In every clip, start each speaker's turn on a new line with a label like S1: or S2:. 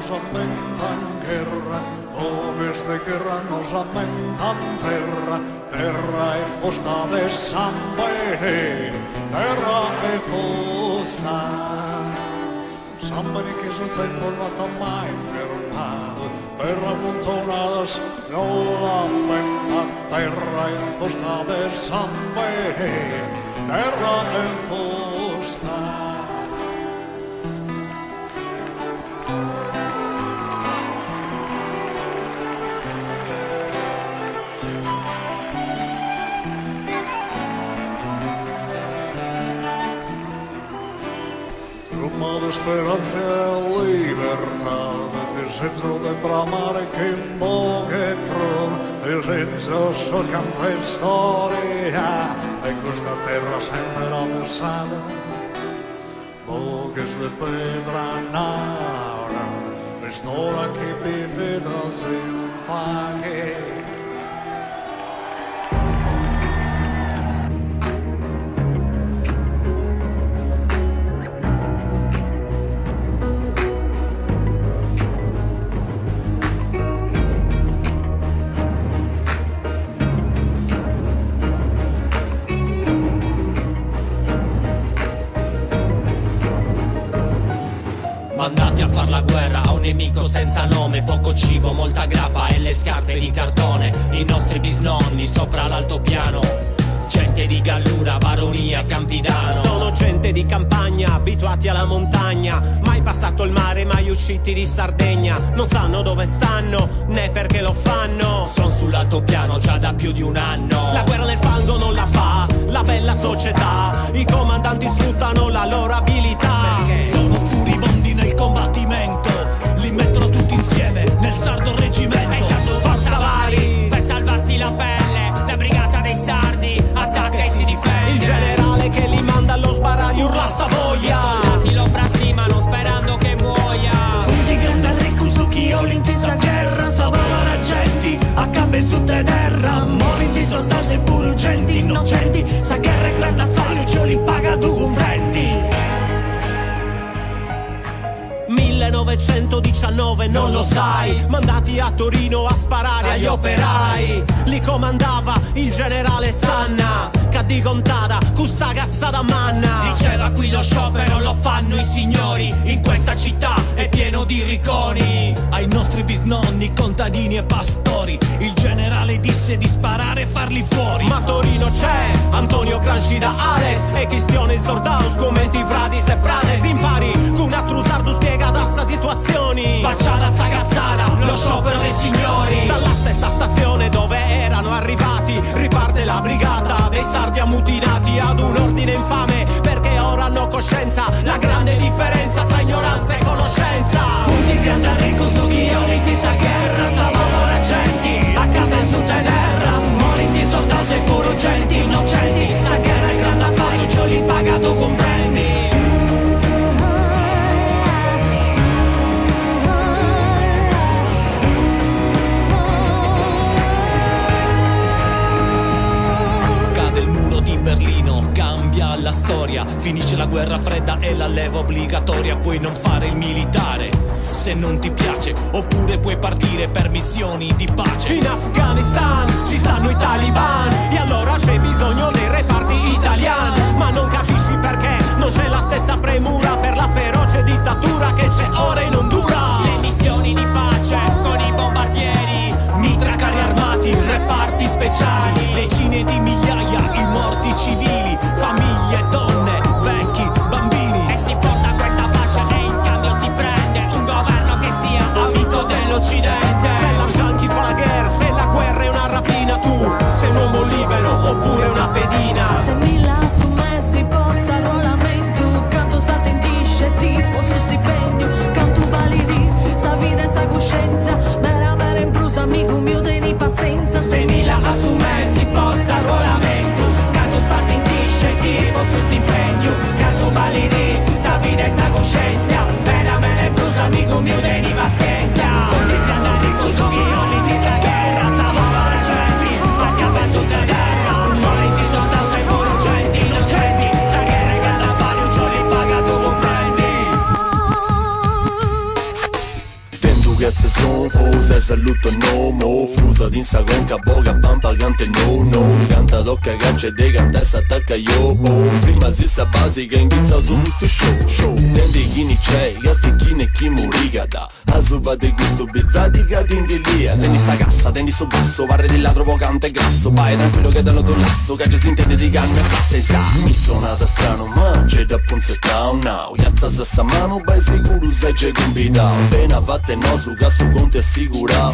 S1: Lamentan guerra, nubes de guerra nos lamentan terra, terra e fosta de sangue, terra e fosta. Sangue che su tempo non ha mai fermato, terra amontonadas non lamentan terra e fosta de sangue, terra e fosta. De speranza e libertà, desejo de bramare che moghe tron, desejo so campe storia, e questa terra sembra versata, moghes de pedra nara, l'estora che vive da sin paghe.
S2: Mandati a far la guerra a un nemico senza nome, poco cibo, molta grappa e le scarpe di cartone. I nostri bisnonni sopra l'altopiano, gente di Gallura, Baronia, Campidano.
S3: Sono gente di campagna, abituati alla montagna, mai passato il mare, mai usciti di Sardegna. Non sanno dove stanno, né perché lo fanno.
S2: Son sull'altopiano già da più di un anno.
S3: La guerra nel fango non la fa la bella società, i comandanti sfruttano la loro abilità.
S2: Perché?
S3: Sono furibondi nel combattimento, li mettono tutti insieme nel sardo reggimento.
S2: Forza vari, per salvarsi la pelle, la brigata dei sardi attacca e si difende.
S3: Il generale che li manda allo sbaraglio urla Savoia.
S2: I soldati lo frastimano sperando che muoia.
S3: Di grande recluso chi olinti sa guerra, salvava ragenti a cabe su terra. Morinti soldati e pure urgenti, innocenti, sa guerra è grande affare, ce li paga tu comprendi. 1919 non lo sai, mandati a Torino a sparare agli operai. Li comandava il generale Sanna, che di contata custa cazzata manna.
S2: Diceva qui lo sciopero lo fanno i signori, in questa città è pieno di ricconi.
S3: Ai nostri bisnonni, contadini e pastori, il generale disse di sparare e farli fuori. Ma a Torino c'è Antonio Gramsci da Ales e Cristione Sordaus, commenti fratis e frates. Impari che un altro sardo spiega da sta situazioni.
S2: Spacciata sta cazzata, lo sciopero dei signori.
S3: Dalla stessa stazione dove erano arrivati riparte la brigata dei sardi ammutinati ad un ordine infame, perché ora hanno coscienza la grande differenza tra ignoranza e conoscenza.
S2: Un grande arricco su chi ti sa guerra, salvano ragenti a capo su terra.
S3: storia. Finisce la guerra fredda e la leva obbligatoria. Puoi non fare il militare se non ti piace, oppure puoi partire per missioni di pace. In Afghanistan ci stanno i taliban e allora c'è bisogno dei reparti italiani. Ma non capisci perché non c'è la stessa premura per la feroce dittatura che c'è ora in Honduras. Le missioni di pace con i bombardieri, mitra, carri armati, reparti speciali, decine di migliaia i morti civili, famiglie, donne, vecchi, bambini. E si porta questa pace e in cambio si prende un governo che sia amico dell'Occidente. Se la Shanky fa la guerra e la guerra è una rapina, tu sei un uomo libero oppure una pedina.
S4: Se mi la sommessi possa arruolamento, canto spartentisce tipo su stipendio, canto validi, sta vita e sta coscienza, mera mera imprusa, amico mio dei pazienza.
S2: Se mi la assumessi possa arruolamento, canto spartentisce tipo su stipendio, canto validi, sta vita e sta coscienza, mera mera imprusa, amico mio dei pazienza. Con gli scandali con su ghioni di sta guerra, salvava la gente, a capo su terra, volenti soldati sei pure urgenti, innocenti, sa guerra che da fare un giorno li paga tu comprendi.
S5: Tendo che se son cose saluto no mo frusa din sagon ca boga pan pagante no canta do cagacce de ganta s'attacca io prima si sa base che inizia su questo show tendi chini c'è gasti chine chi murigada azuba de gusto bitratica tindilia tendi sa cassa tendi su basso parre di ladro vocante grasso vai tranquillo che danno tu lasso che ci si intende di carne e classe sa mi suonata strano ma c'è da punzetta now iazza sa mano bai sicuro sai c'è combinao appena fatte no su gas conti assicurato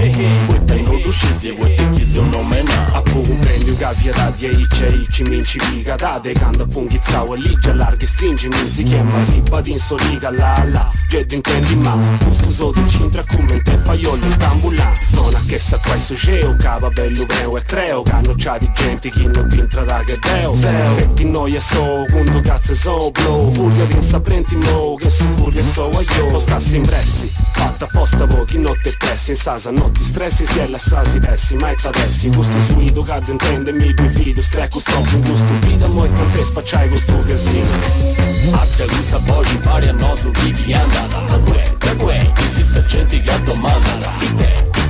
S5: poi tengo tu scesi e poi te chiesi un nome na
S6: appunto prendi un caffè da 10 ci minci pica da te canta punghizzato e lì già larghi stringi mi si chiama riba din solica la la ged intendi ma giusto sotto il centro come te paiolo in tambulan sono che sa qua su geo cava bello breo e creo canno c'ha di gente che non pintra da che deo fetti noia so quando cazzo so blow furia din saprenti mo che su furia so a io stassi impressi fatta apposta pochi notte pressi in sasa notti stressi si è la sasi dessi mai tadessi gusto fluido cade intendemi due fido strecco stop un gusto vita mo e con te spacciai questo casino
S5: Azia gusa voci pari a noso vivi andata da que esiste gente che domanda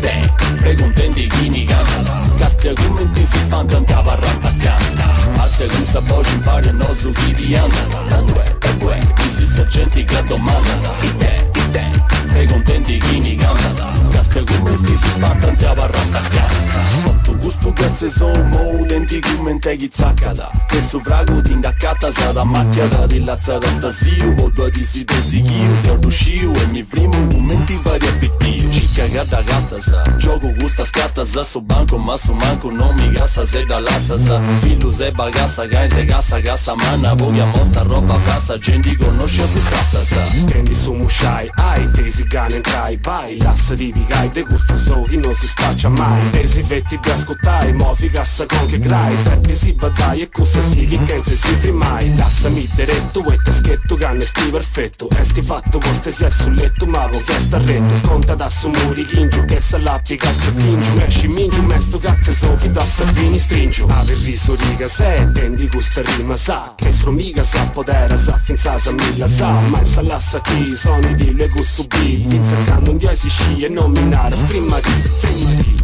S5: te preguntendi chi ni canta casti argomenti si spantano cavarrata canta Azia gusa voci pari a noso vivi andata da que esiste gente che domanda te preguntendi chi ni canta casti argomenti si spantano cavarrata canta tu gusto cazzo sono denti commenti chi zaccata che sovrago ti indaccata sada macchiata di lazzata stasio o due di si desiglio ti orduscio e mi primo momenti vari appetito ci cagata gatta sa gioco gusta scatta sa so banco ma so manco non mi gassa se da lassa sa filu se bagassa gai se gassa manna voglia mostra roba passa gente conosce su cassa sa
S6: tendi su mushai ai tesi gane entrai vai lassa di vigai de gusto so chi non si spaccia mai tesi vetti di ascoltare mo fi cassa con che grai treppi si badai e cosa si chi kenze si frimai lassami diretto e te schetto canne sti perfetto e sti fatto poste si è sul letto ma vo chiesto a retto conta da su muri chingiu che salappi casca pingiu esci mingiu mesto cazzo so chi da sapini stringio ave riso riga se tendi gusta rima sa che sfromiga sa podera sa finza sa milla sa ma in salassa chi sono i dillo e gusto bi pinza canno un diasi sci e non minare prima di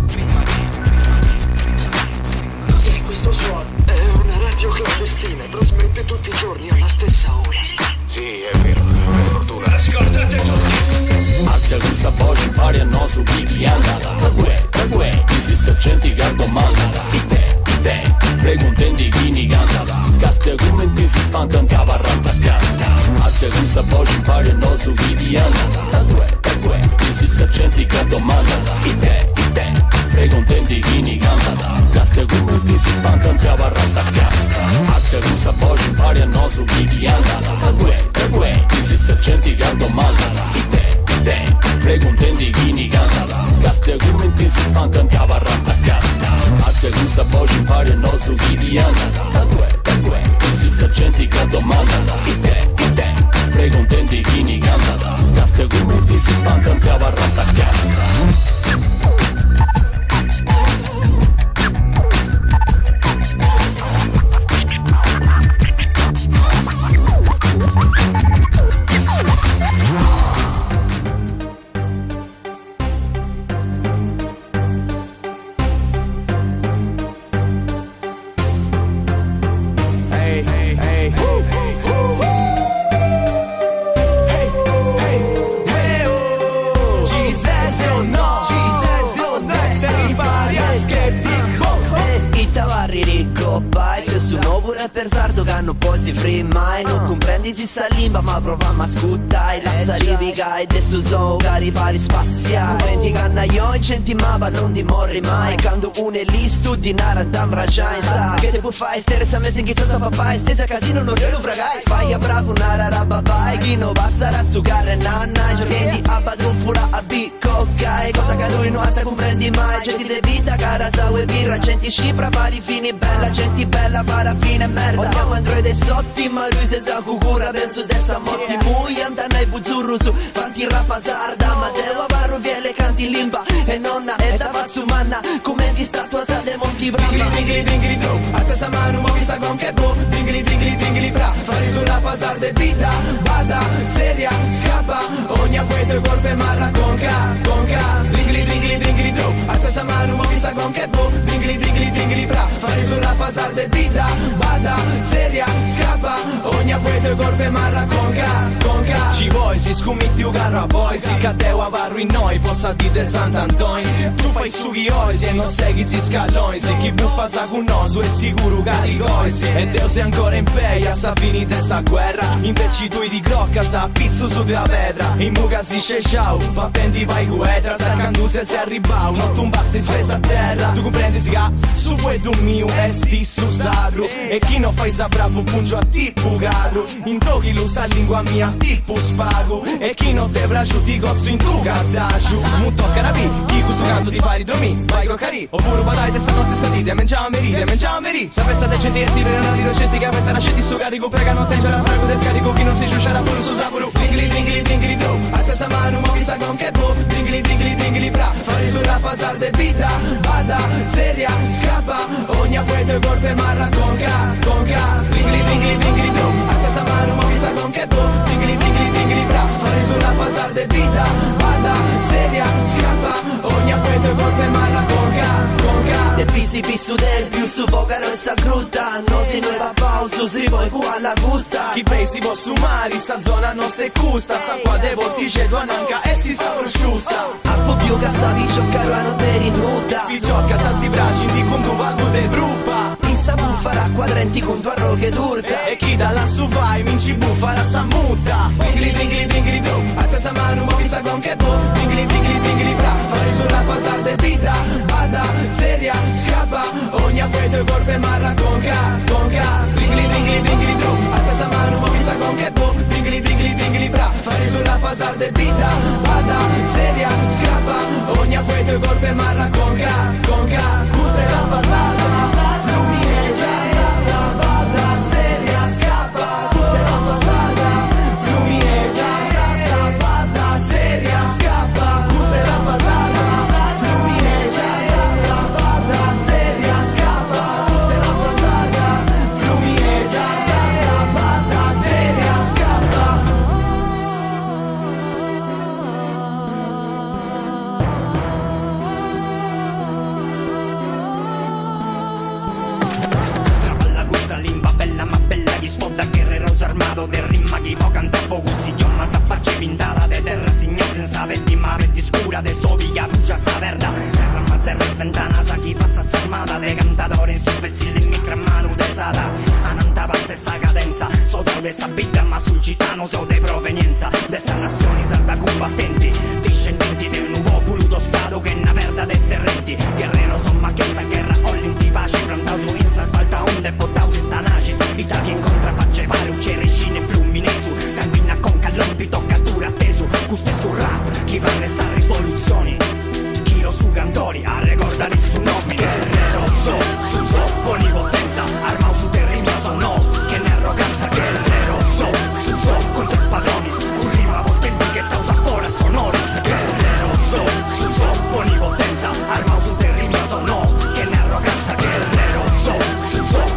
S7: Cos'è questo suono? È una radio clandestina, trasmette tutti i giorni alla stessa ora.
S6: sì è vero per fortuna ascoltate tutti
S5: Azia gusa voci pari a noso vivi andata da que esiste gente che domanda te preguntendi chi ni canta casti argomenti si spantano cavarrata canta Azia gusa voci pari a noso vivi andata da que esiste gente che domanda te preguntendi chi ni canta casti argomenti si spantano cavarrata canta Azia gusa voci pari a noso vivi andata da que esiste gente che domanda te preguntendi chi ni canta casti argomenti si spantano cavarrata canta Azia gusa voci pari a noso vivi andata da que esiste gente che domanda te preguntendi chi ni canta casti argomenti si spantano cavarrata canta
S8: Popeye. Se sono pure per sardo che non poi si free mai. Non comprendi si sta limba ma prova a scuttai. La sarivica e adesso sono cari pari spaziali. Momenti cannaio incentimava non ti morri mai. Quando uno è lì studi narandam ragiain. Che te può fare stere se me singhi senza papà. E stesi a casino non te lo fragai. Fai a bravo una rara babai. Chi non basta a sucare nanna. Giochendi a padron fura a bicocca. Cosa che lui non sa comprendi mai. Gente de vita cara sa e birra. Gente scipra pari fini bella. Gente bella para fine merda. Andiamo android e sotti ma lui se sa cucura. Penso del samotti mui andana e buzzurru su. Fanti rappa sarda. Ma devo barro viele canti limba. E nonna è da pazzo manna. Come di statua sa de monti brava. Dingli dingli dingli do. Alza sa mano ma mi sa con che bo. Dingli dingli dingli bra. Fare sulla pasar de vita. Bada, seria, scappa. Ogni acqueto colpe marra conca. Dingli dingli dingli do. Alza sa mano ma mi sa con che bo. Dingli dingli dingli bra. Fare sulla pasar de vita. Bada, seria, scappa. Ogni acqueto colpe marra conca.
S3: Ci vuoi, si scommetti un carro a poi. Si cadeu a varro in noi, possa di de Sant'Antonio. Tu fai sughi oisi e non sai chi si scalloi. Se chi buffa sa con noso è sicuro caricoisi. E Deo se ancora in peia, sa finita sta guerra. Invece tu di crocca, sa pizzo su della pedra. In buca si c'è ciao, ma prendi vai guetra. Sa candu se si arriva, non tu basti spesa a terra. Tu comprendi si che su questo mio esti su sacro. E chi non fai sa bravo puncio a tipo cadro. In toghi lo sa lingua mia tipo spago. E chi non te braccio ti cozzo in tu cadagio. Non tocca rapi, chi questo canto ti fai ridromi. Vai croccari, oppure badai te stanotte salite. Mangiamo meri. Sa festa de gente e stile non rino cesti che avete nascetti su carico. Pregano te già la frago de scarico. Chi non si ciusciara pure su saporo. Dingli dingli dingli do. Alza sa mano ma mi sa con che bo. Dingli dingli dingli bra. Fare sulla pasar de vita. Bada, seria, scappa. Ogni acqueto colpe marra conca. Dingli dingli dingli do. Alza sa mano ma mi sa con che bo. Dingli dingli dingli bra. Fare sulla pasar de vita. Bada, seria, scappa. Ogni acqueto colpe marra conca. De pisi pisu del più su vocaro e sa grutta. Non si nuova pausa, si ripoi qua alla gusta. Chi bei si può sumare, sta zona non ste custa. Sa qua de vortice tua nanca e sti sa prosciusta. A po' più che stavi scioccaro a non per inuta. Si gioca sa si braci di con tu vago de bruppa. Pissa buffarà quadrenti con tua roghe d'urca. E chi da lassù vai minci buffarà sa mutta. Dingli dingli dingli do. Alza sa mano ma mi sa con che bo. Dingli dingli dingli bra. Fare sulla pasar de vita. Bada, seria, scappa. Ogni acqueto colpe marra conca. Dingli dingli dingli do. Alza sa mano ma mi sa con che bo. Dingli dingli dingli bra. Fare sulla pasar de vita. Bada, seria, scappa. Ogni acqueto colpe marra conca. Gusta la pasar. Fluminense, scappa. Bada, seria, scappa. Gusta la pasar. Fluminense, scappa. Bada, seria, scappa. Gusta la pasar.
S2: Del rimma chi può cantare focussi chiomma sa facce pintata de terra signor senza vetti mare di scura de sovi che brucia sta verda serra ma serra sventana sa chi passa s'armata de cantatori in superstile in micro mano desata ananta pazza e sta cadenza sotto de sabita ma sul cittano so de provenienza de sta nazioni salda combattenti discendenti di un popolo do stato che na verda de serrenti guerrero somma che sta guerra ollinti pace plantato in sa spalta onde portau si sta nacis Italia incontra facce pare un cerecine fluminesu sanguina con callompi toccatura atteso gusto sul rap chi va nessa rivoluzioni chi lo su cantori a ricordare su nome guerrero so con potenza armao su terribile no che ne arroganza guerrero so con tre spadroni un rima potente che causa fuori sonori guerrero so con potenza armao su terribile no che ne arroganza guerrero so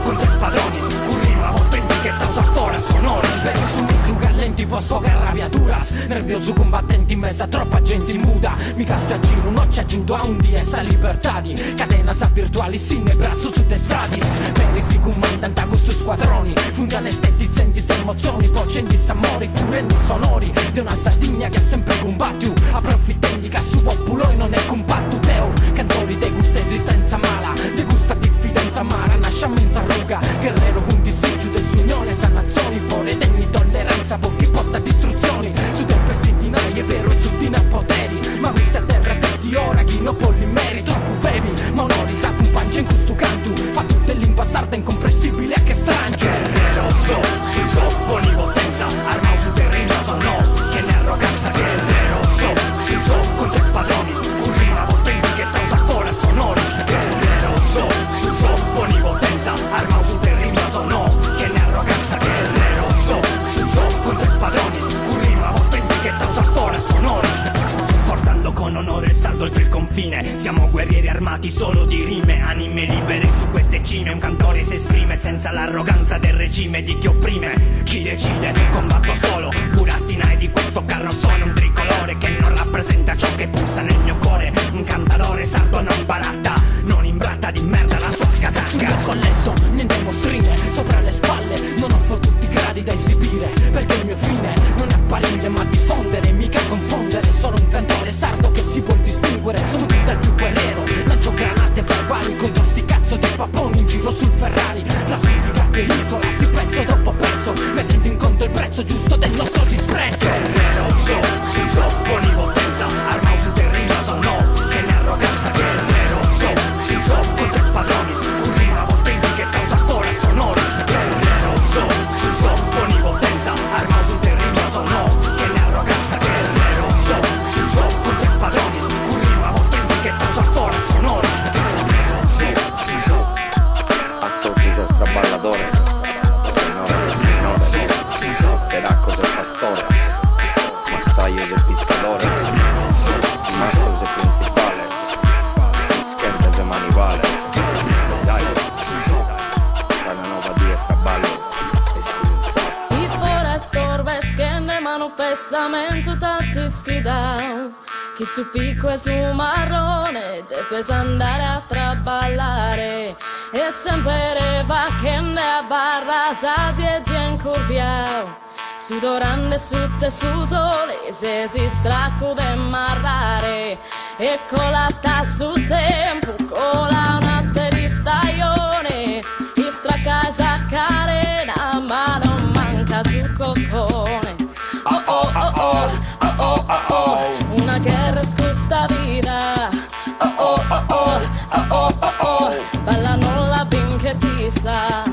S2: con tre spadroni un rima potente che causa fuori sonori
S9: Vengo su micro callenti può sfogare rabiaturas nervioso combattenti in mezzo a troppa gente muda mi casto a giro non ci aggiunto a un DS a libertà di catena sa virtuali sinne braccio su te stradis peri si comandante a questo squadroni fundano estetizzenti se emozioni pocenti s'amori furenti sonori di una Sardegna che ha sempre combattuto approfittenti che su populo e non è compatto teo cantori de gusta esistenza mala de gusta diffidenza amara nasciamo in sarro fuga. Guerrero punti su giù del Unione, San nazioni fuori degni tolleranza, chi porta distruzioni su tempesti di nai, è vero, e su di poteri. Ma questa terra è di ora, chi non può li merito, troppo fevi. Ma onori sa un pancia in questo canto, fa tutte l'impassarda incomprensibile a che strange. Guerrero so, si so, buoni potenza, armao su terreno so no, che ne arroganza. Guerrero so, si so, con tre spadroni, un rima potenti che causa fuori sonori. Guerrero so, si so, buoni potenza, armao su terreno so no, che ne arroganza. Guerrero so, si so, con tre spadroni, un rima potenti che causa fuori sonori. Portando con onore il saldo oltre il confine, siamo guerrieri armati solo di rime, anime libere su queste cime. Un cantore si esprime senza l'arroganza del regime di chi opprime. Chi decide, combatto solo, burattina e di questo carrozzone un tricolore che non rappresenta ciò che pulsa nel mio cuore. Un cantalore sardo non barata, non imbratta di merda la sua casacca. Sul mio colletto, niente mostrine, sopra le spalle, non offro tutti i gradi da esibire, perché il mio fine non è apparire ma diffondere, mica confondere. Sono un cantore sardo che si vuol distinguere, sono dal più guerrero, lancio granate verbali contro sti cazzo di papponi in giro sul Ferrari. La significa penisola, si pezzo troppo prezzo, mettendo in conto il prezzo giusto del nostro disprezzo. Guerrero so, si so, buoni potenza, armao su terreno so no, che ne arroganza. Guerrero so, si so, con tre spadroni, un rima potenti che causa fuori sonori. Guerrero so, si so, buoni potenza, armao su terreno so no, che ne arroganza. Guerrero so, si so, con tre spadroni, un rima potenti che causa fuori sonori.
S10: Si so, a todos los trabajadores, señoras, pedacos de pastores, masallos de pescadores, mastros de principales, isquentes de manivales, cada nuova dia trabalho escurezzato.
S4: I forestor vescende mano pesamento tatti schidao. Chi su picco e su marrone deve andare a traballare. E sempre va che ne a barra sati e incurviao. Sudorande su te su sole se si stracco de marrare. E con la su tempo con la notte di stagione. Ti stracca e saccarena ma non manca su coccone. Oh oh oh oh oh oh oh oh. Una guerra scusta vita. Oh oh oh oh oh oh oh oh. Ballano la binche ti sa.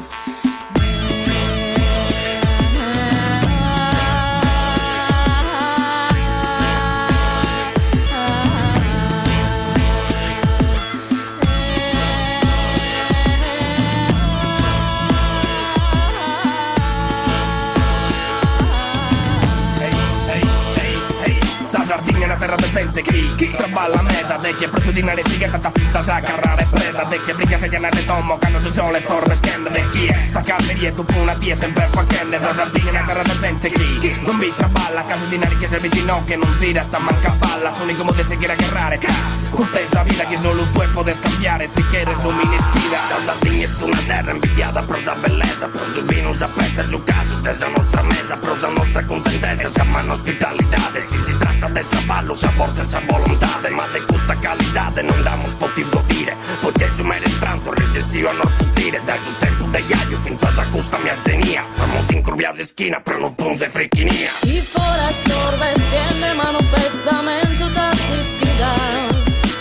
S3: Sardegna è una terra decente, chi traballa a meta, de che preso di nare sigata ta fitta sa carrare preda, de che briga se gianate tomo, cano su sole storre scende, de chi è, sta calderia dopo una tia sempre fa cende, sa Sardegna è una terra decente, chi non vi traballa, a casa di nari che serve di no, che non si ratta manca balla, sono incomode se quiere agarrare, con stessa vita che solo tu puoi scambiare, si chiede su mini schida, sa Sardegna è una terra invidiata, prosa bellezza, prosa vino, sapete su caso, tesa nostra mesa, prosa nostra contentezza, siamo in ospitalità, si tratta de trabalho, sa forza e sa volontade, ma de custa calidade non damos potivo dire, poiché su mere stranzo recessivo a non futire, dai sul tempo degli aglio fin sa custa mia zenia, vamos incurviados esquina, però non punze frecchinia.
S4: I forestor vestiende mano pesamento tatti schidao.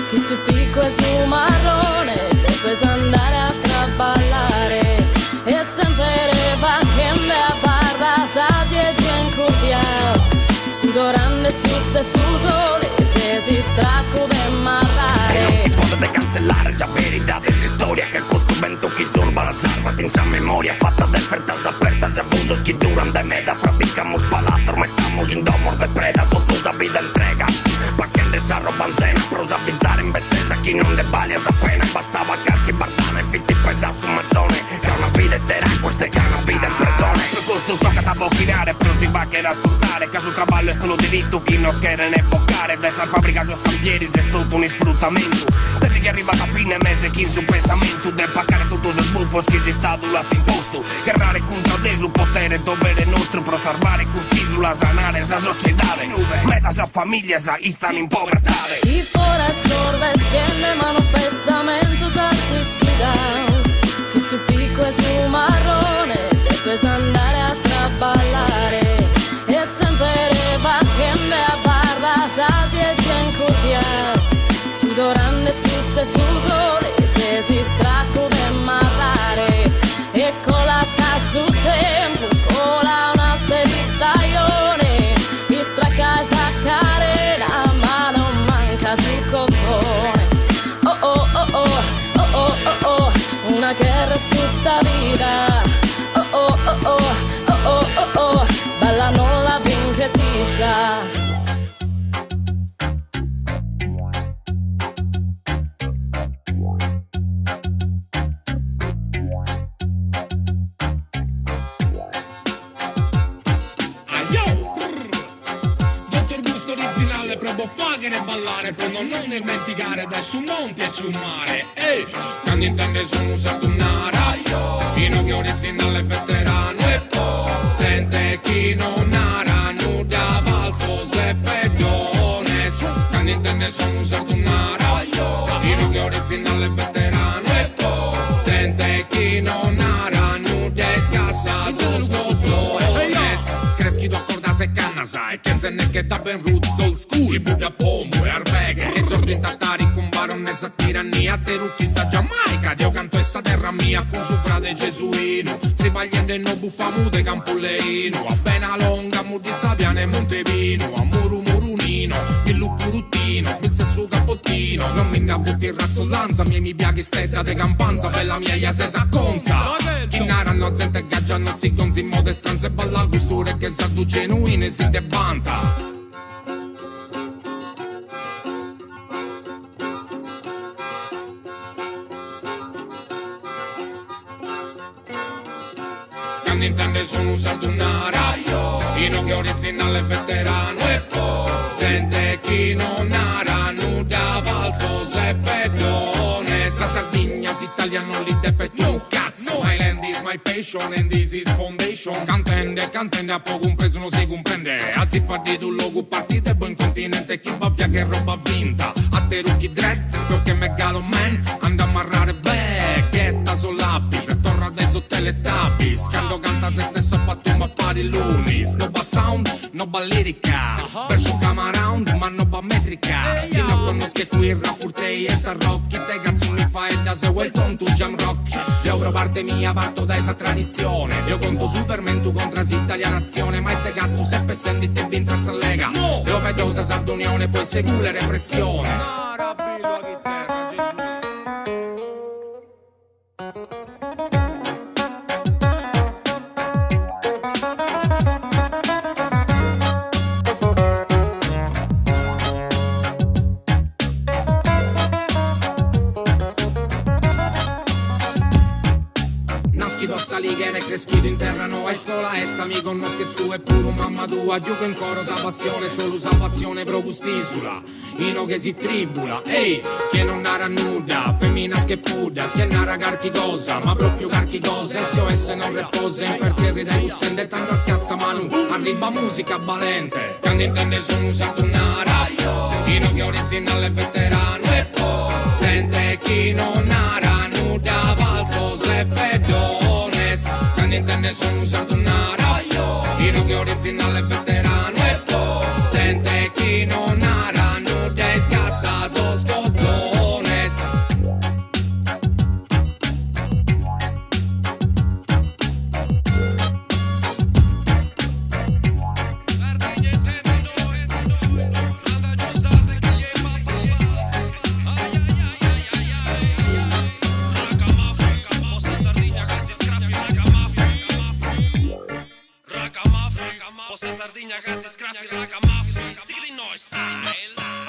S4: Chi su picco e su marrone deve andare a traballare. E sempre va che ne a barra sati e incurviao. Sudorande su te su sole se si stracco de marrare.
S3: E non si può cancellare esa verità de esa storia che questo vento che sorba la salva in sa memoria fatta de ofertas apertas abusos que duran de meda fabricamos palato ma estamos in domor de preda todos a vida entrega pas que desarroban cena prosa bizzarra in bezzesa chi non le baglia sa pena bastava carchi bartane fitti pesa su mazzone che una vita intera queste che una vita in presone per questo tocca da bocchinare però si va che ascoltare caso trabalho è lo diritto chi non schiere ne boccare de esa fabbrica su scampieri se è tutto un sfruttamento senti che arriva a fine mese chi su pensamento del pagare tutto i sbuffos che si sta dulato in posto guerrare contro te su potere dovere nostro pro salvare custi sulla sanare sa sociedade meta sa famiglia sa istan in povertà
S4: I forestor vestiende mano pesamento tatti schidao. Chi su picco e su notte sul sole se si stracco per matare e con la sul tempo con la notte di stagione mi stracca esa carena ma non manca sul coppone. Oh oh oh oh oh oh oh oh una guerra su sta vita. Oh oh oh oh oh oh oh oh balla non la vinche ti sa.
S11: E ballare per non dimenticare da su monti e su mare. Ehi, quando intende sono usato una raio fino che originale veterano e poi sente chi non ara nuda valso se pedones. Quando intende sono usato una raio fino che originale veterano e poi sente chi non ara nuda scassa sos gozzones. Creschi do corda se canna sai che zenne che da ben roots old school i buga pombo e arbeghe e sordo in tattari con baronessa tirannia te rucchi sa Giamaica io canto essa terra mia con su frate gesuino tribagliende no buffamude campolleino appena longa mudizza piane Montevino a muru murunino millu puruttino smilze su capottino non mi innavuti in rassollanza mi piaghi stetta de campanza per la mia iase s'acconza chi naranno gente gaggiano si gonzi in mode stranze balla gusture che sa tu genuine si te banta. Intende sono usato una raio fino che originale veterano e poi sente chi non ara nuda valso se pedone sa Sardegna si italiano lì de petto cazzo my land is my passion and this is foundation cantende a poco un peso non si comprende a ziffa di tu logo partite buon continente chi va via che roba vinta a te rucchi dread che megalo man anda a marrare becchetta sull'api se torna dai sottelettabis quando canta se stesso pattumba pari lunis no ba sound no ba lirica verso come around ma no ba metrica se non conosci qui il rap furtei e sa rock te canzoni fai da se welcome to jam rock io parte mia parto da esa tradizione io conto sul fermento contra si italianazione ma te cazzo sempre senti te vinta sa lega io vedo usa sardonione poi segule repressione. Salighe cresciuto in terra no scuola ezza mi conosche stu e pure mamma tua giuco in coro sa passione solo sa passione pro gustisula ino che si tribula ehi che non nara nuda femmina che puda che nara carchi cosa ma proprio carchi cosa SOS non repose in per terra dai ussende tanto alziassa manu arriva musica valente quando intende sono usato una raio ino che originale veterano e poi sente chi non nara nuda valso se pedo quando intende sono usato una raio fino che originale veterano e poi sente chi non ara nuda scassa sos gozzones.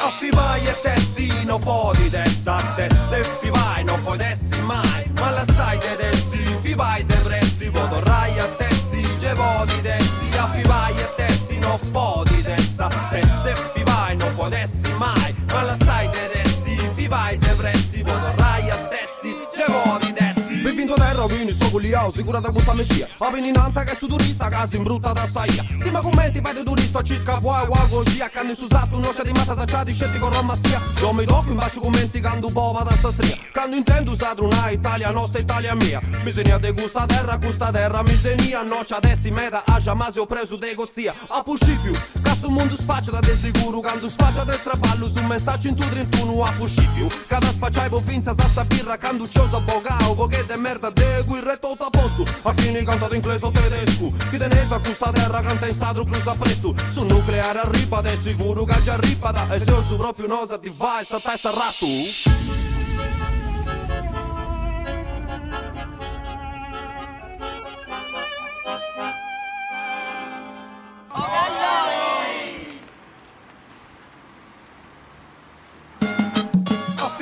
S3: Affi vai e tessi non podi dessa se fi vai non potessi mai ma la sai te dessi fi vai te pressi potorrai a tessi ge podi dessi affi vai e tessi non podi dessa se fi vai non potessi mai ma la sai te dessi fi vai te pressi potorrai a tessi ge podi dessi vi vinto terra vini so culiao sicura da questa mescia ma vini nanta che su turista casa in brutta da saia si ma commenti fai di turista ci scavua così a canni susato un'oscia di mata sacciati scetti con rommazia io mi tocco in bacio commenti canto pova da sta stria quando intendo usare una Italia nostra Italia mia bisogna de gusta terra mi senia no c'ha dessi meta a giamasi ho preso de gozzia a pusci più su mondo spaccia da de sicuro, quando spaccia del traballo su un messaggio in tu 31 a puscipiu. Cada spacciai provinza sassa birra, quando c'osa bogao, poche de merda de guirre tutto a posto. A chi ne canta d'inglese o tedesco, chi te ne sa questa terra canta in sadro cruza presto. Su nucleare arriva, de sicuro che già arriva da, e se io su proprio nosa ti vai, sa tai sarrato.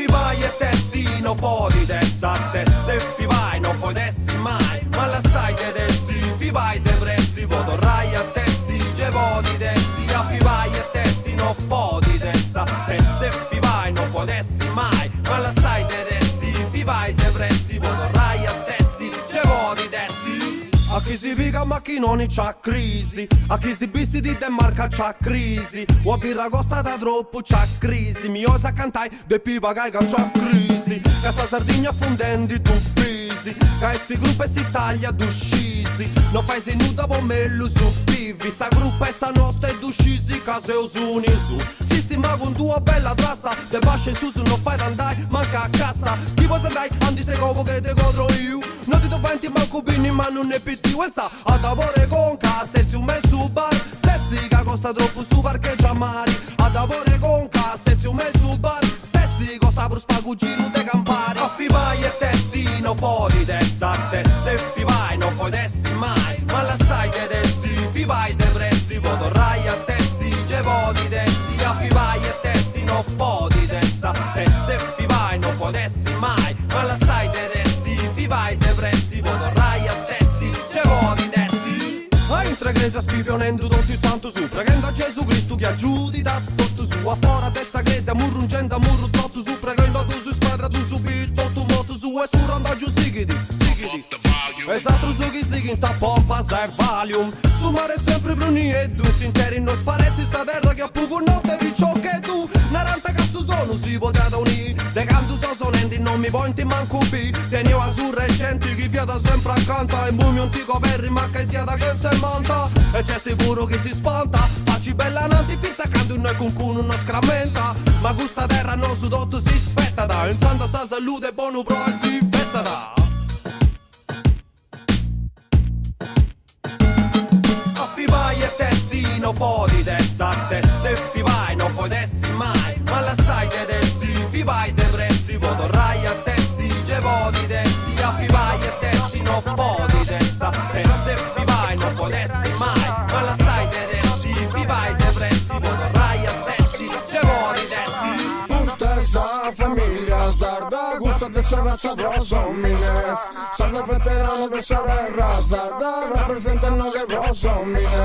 S3: Vai e tessi, non puoi dessa, te se fi vai, non puoi dessi mai, ma la sai che dessi, fi vai te pressi, vodorrai a tessi, ge vodi dessi, a fi vai e tessi, non puoi dessa, te se fi vai, non puoi dessi mai, ma la sai che dessi, fi vai te pressi, vodorrai a tessi, ge vodi dessi. A chi si pica macchinoni c'ha crisi, a chi si visti di Demarca c'ha crisi, o a birra costa da troppo c'ha crisi, mi osa cantai de pipa caica c'ha crisi, che sta Sardegna fondendi tu pisi, che sti gruppi si taglia d'uscisi, non fai se nuda pomello su bivi, sta gruppa e sta nostra è d'uscisi, che se usuni su, sì ma con tua bella trassa, te basce su non fai d'andai, manca a cassa, chi può andai, andi se copo che te godro io, non ti doventi manco bini ma non ne pitti. A davore con casa, se un mese su bar, se che costa troppo su parcheggia mari. A davore con casa, se un mese su bar, se costa per spago giro de campari. A fi vai e tessi, non puoi dessa, te se fi vai, non puoi dessi mai. Ma la sai che dessi, fi vai te pressi, vodorrai a tessi, ge vodi dessi. A fi vai e tessi, non puoi dessa, te se fi vai, non puoi dessi mai. Ma la sai che dessi, fi vai te pressi, vodorrai a tessi. Tre chiese spipionendo tutti santo su, pregando a Gesù Cristo che aiuti da tutto su. A fora testa chiesa, murro un gente, murro tutto su, pregando a tu su squadra, tu su pitto, tu moto su, e su randa giù sigidi. Esatto su chi si in pompa sai valium. Su mare sempre bruni e dus interi non sparesi sta terra che a poco notte vi ciò che tu. Naranta cazzo sono si potete unire. De canto so sonenti non mi pointi manco bi. Tenio a su recenti chi fiata sempre accanto. E mumio antico perri ma che sia da che se manta. E c'è sicuro che si spanta. Facci bella nanti pizza canto noi con cuno non scramenta. Ma questa terra non su tutto si spetta da. In santa sa salute buono pro e si fezza da. Fi vai e tessi, non puoi dessa, te se fi vai, non puoi dessi mai, ma la sai che dessi, fi vai te pressi, vodorrai a tessi, ge vodi dessi, a fi vai e tessi, non puoi dessa, te se fi vai, non puoi dessi mai, ma la sai che dessi, fi vai te pressi, vodorrai a tessi, ge vodi dessi.
S12: Stessa famiglia sarda, gusto de esa raza brosomines. Sarda veterano de esa raza, representa el nogue brosomines.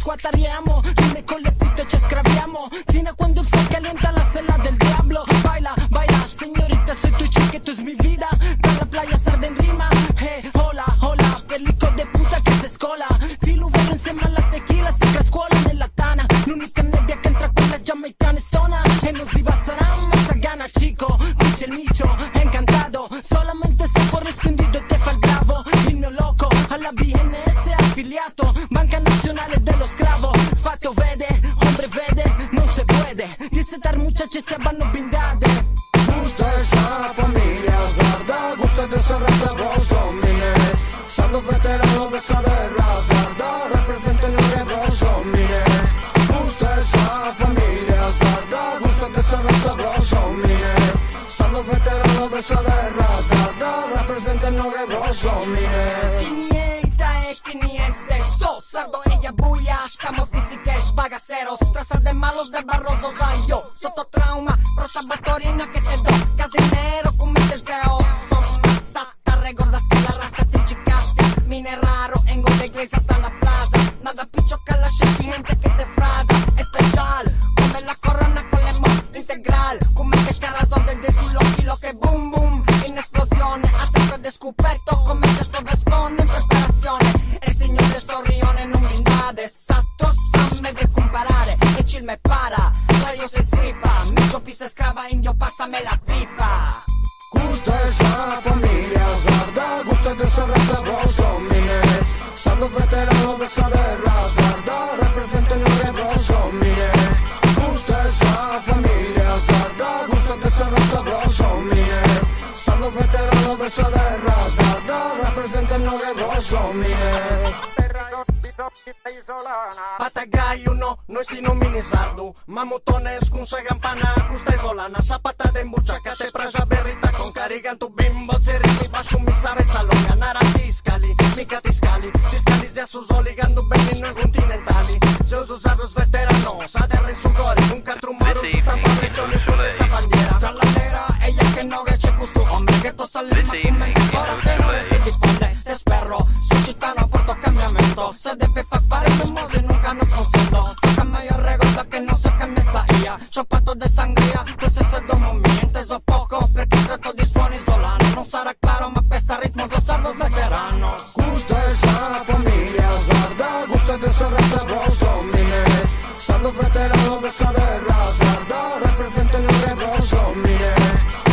S9: Squattariamo, rime con le putte ci sgraviamo, fino a quando il sol calienta la cella del diablo. Baila, baila, señorita, soy tu chica, tu es mi vida. Dalla playa sarda in rima, hola, hola, pellico de puta che se scola. Filo vero insieme alla tequila, si che a scuola nella tana. L'unica nebbia che entra quella giamaicana e stona. E non si pasará más a gana, chico, dice il micio, è incantado. Solamente se correspondido te fa il bravo. Il mio loco, alla BNS affiliato, Banca Nazionale dello Scravo. Fatto vede, hombre vede, non se puede. Dice dar muchachos se vanno blindate.
S12: Gusta esa familia sarda, gusta de esa raza brosomines. Sardo veterano de esa raza, representa el nogue brosomines. Gusta esa familia sarda, gusta de esa raza brosomines. Sardo veterano de esa raza, representa el nogue brosomines.
S13: Sardo ella bulla, siamo fisiche bagaceros. Traza de malos de Barroso soy yo. Sotto trauma, rosa batorina que te do. Casinero con mi deseo. Son una sata, recordas que la raza te chicaste. Mine raro, engo de iglesia hasta la plaza. Nada picho que la gente que se frada. Especial, come la corona con lemon integral. Come que carazón del strade Satto samme de comparare e ci me para Io se stripa, mi copiste scrava indio passame la pipa
S12: Gusta esa familia zarda, gusta de esa raza vos homines. Salud veterano de saber zarda, representen los rebros homines. Gusta esa familia zarda, gusta de esa raza vos homines. Salud veterano de saber zarda, representen los rebros homines.
S3: Patagaiuno, noi sti nomini sardu Mamutones con sa campana, custa isolana Sapata de imbucciaca, te praja berrita Con caricantu bimbo, zirimi, basciu mi savezza longa Nara tiscali, mica tiscali Tiscali zia susoli, gandu beni noi continentali Se uso sardos veteranos, aderri su cori Un catrumaru, su stampa, visioni su esa bandiera Tra la nera, ella che no che c'è questo hombre Che to salima come ora te non si diffonde Te spero, su città no porto cambiamento Se deve fare famosi nunca no consiento Toccami io regola che non so che me saia C'ho patto de sangria, questo è domo mio Inteso poco perché tratto di suoni solano Non sarà claro ma pesta ritmoso sardos veteranos
S12: Gusta esa familia zarda, gusta de esa raza vos homines. Salud veterano de saber zarda, representen los rebros homines.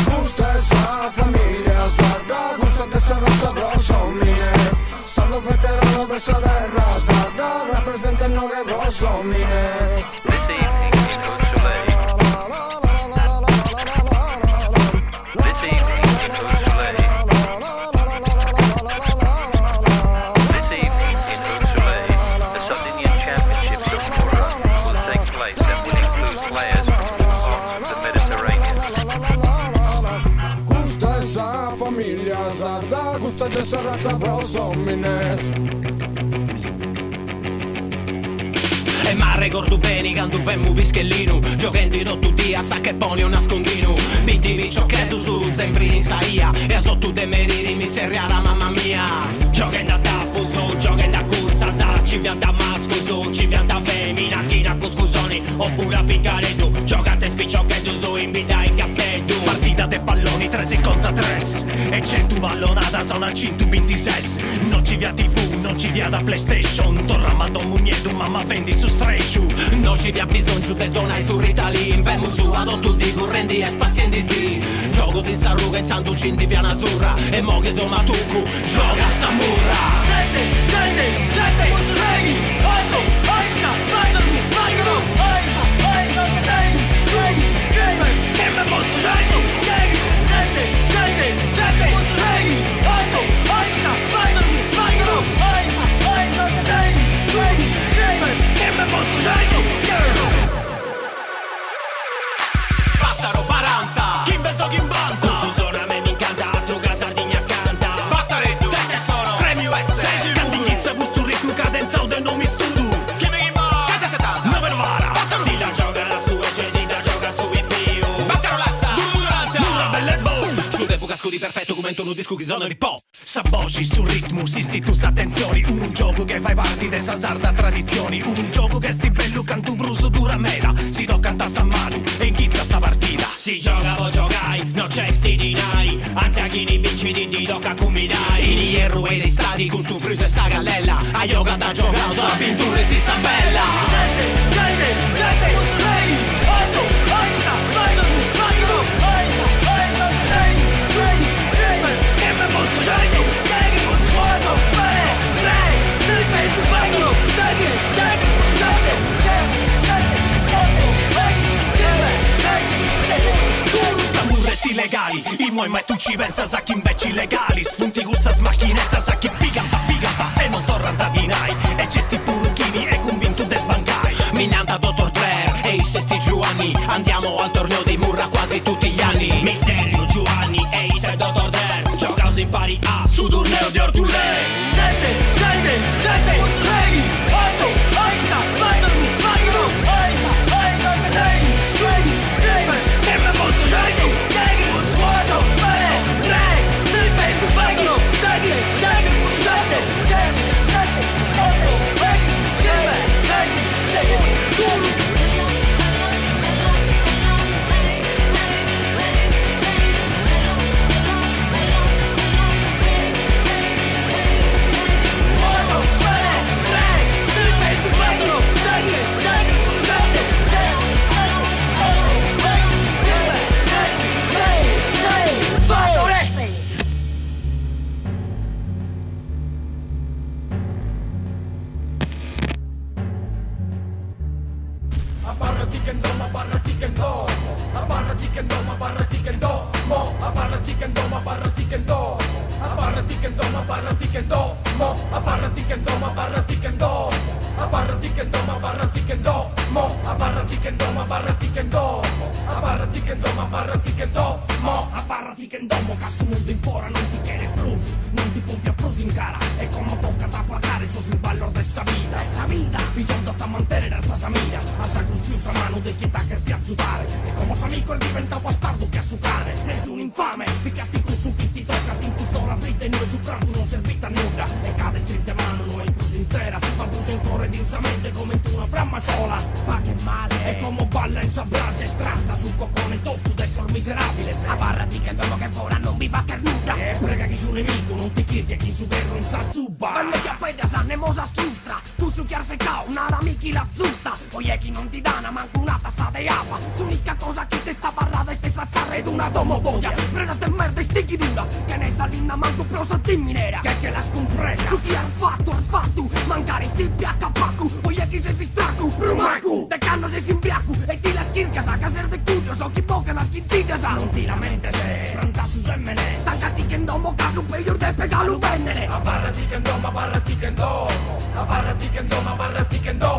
S12: Gusta esa familia zarda, gusta de esa raza vos homines. Salud veterano de saber zarda, representen los rebros homines. Gusta esa familia zarda, gusta de esa raza vos homines.
S3: E ma ricordo bene quando femmo pischellino Giocando in tutti a sacca e poni un nascondino Binti ciocchetti su sempre in saia E sotto de meriri mi serriara mamma mia Giocando a tappo su, giocando a corsa sa Ci vianta masco su, ci vianta femmina China con scusoni oppure a piccaretto Giocate spicciocchetti su, invita in castello Partita de palloni 3 contro 3 E 100 pallonata sono al 126 Non ci via TV, non ci via da PlayStation Torramando mugnedo mamma vendi su strecciu Non ci via bisogno de donai su Ritalin Vemmo su ad tutti correndi e spazienti sì Gioco senza ruga in santo cinti via surra E mo che sono matucco, gioca a Samurra Gente, gente, gente, reghi, alto, alta, vaidanu, vaidanu Che me posso reghi, reghi, gente, gente, gente, reghi, alto, alta, vaidanu, vaidanu Che me posso reghi, Battaro 40, chi beso chi imbanta Questo sono a me mi incanta, altro che Sardegna canta Battare, sette sono, premio S Candignizza, gusto ricco, cadenza o del nome studio Chi mi va, 770, 9 novara Si la gioca la sua, c'è si la gioca su IPO Battaro lassa, 290, dura belle boss Su d'epoca scudi perfetto come in tono disco che sono di pop Saboci sul ritmo, si stitus attenzioni Un gioco che fai parte de sarda tradizioni Un gioco che sti bello canto bruso dura mera Si tocca a San Manu e inghizza sta partita Si gioca voi giocai, non c'è sti dinai Anzi a chi ne vinci ti tocca combinai I hierro e dei stati con su friso e sta gallella A yoga da giocare, sulla pintura e si sta bella Gente, gente, gente, reghi, alto, alta, vaidanu, vaidanu Che me posso reghi, reghi, sposo, bene, rei, ripeto, vaidanu, reghi, reghi, Samurresti legali, i muoi ma tu ci pensa sa chi invece illegali Sfunti gusta smacchinetta sa chi piganta e non torranta di nai E c'è sti purchini e convinto de sbancai Minanta Dottor Claire e i sesti Giovanni Andiamo al torneo dei Murra quasi tutti gli anni Miserio Giovanni e i sei Dottor Claire Gioca in pari A su torneo di Ortulei Gente, gente, gente, reghi, alto, alta, vaidanu, vaidanu Che me posso reghi, reghi, sposo, bene, rei
S9: tikendoma barra tikendo, a barra tikendoma barra tikendo, mo a barra tikendoma barra tikendo, a barra tikendoma barra tikendo, mo a barra tikendoma barra tikendo, a barra tikendoma barra tikendo, mo a barra tikendoma barra tikendo, a barra tikendoma barra tikendo, mo a barra tikendomo caso mundo in fora non ti quiere plus, non ti pompi a plus in cara, e como toca da pagare sos il valor de esa vida, bisogna da mantenere la mira, a sacro schiusa mano de chi che ti azzutare, e come s'amico diventa bastardo che a su cane, sei un infame, piccati con su chi ti tocca, ti incustora vita e noi su prato non servita a nulla, e cade strette mano non è più sincera, ma brucia in cuore dinsamente come in una fiamma sola, fa che male, e come balla in brasa estratta sul coccone tosto d'essere miserabile, se a barra ti che dopo che fora non mi va che nulla, e prega chi su nemico non ti chiede chi su verro in salzuba, quando ti appena sanne mosa schiustra, tu su chiarse cao, una ramichi la zusta, oye chi non ti dana manco una tassa de apa, l'unica cosa che ti sta parlando è stessa zarra ed una domoboia, predate merda e stichi dura, che ne salinna manco prosa zimminera, che la scompresa, su chi ha fatto, mancare tipi a capacu, oye chi se distracu, brumacu, de canno se simbriacu, e ti la schirca sa caser de cuglio, so chi boca la schizzita sa, non ti lamenta se, pronta su semmene, tancati che ndomo caso peggio de pegalu vennene, a barra ti che ndomo, a barra ti che ndomo, a barra ti che ndomo, a barra ti che ndomo,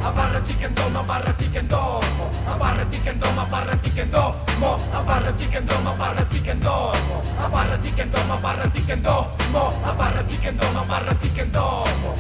S9: a barra ti che ndomo, a barra ti che ndomo, a barra ti che ndomo, a barra ti che ndomo, a barra ti che ndomo, a barra ti che ndomo, a barra ti che ndomo, a barra ti che ndomo, a barra ti che ndomo, a barra ti che ndomo,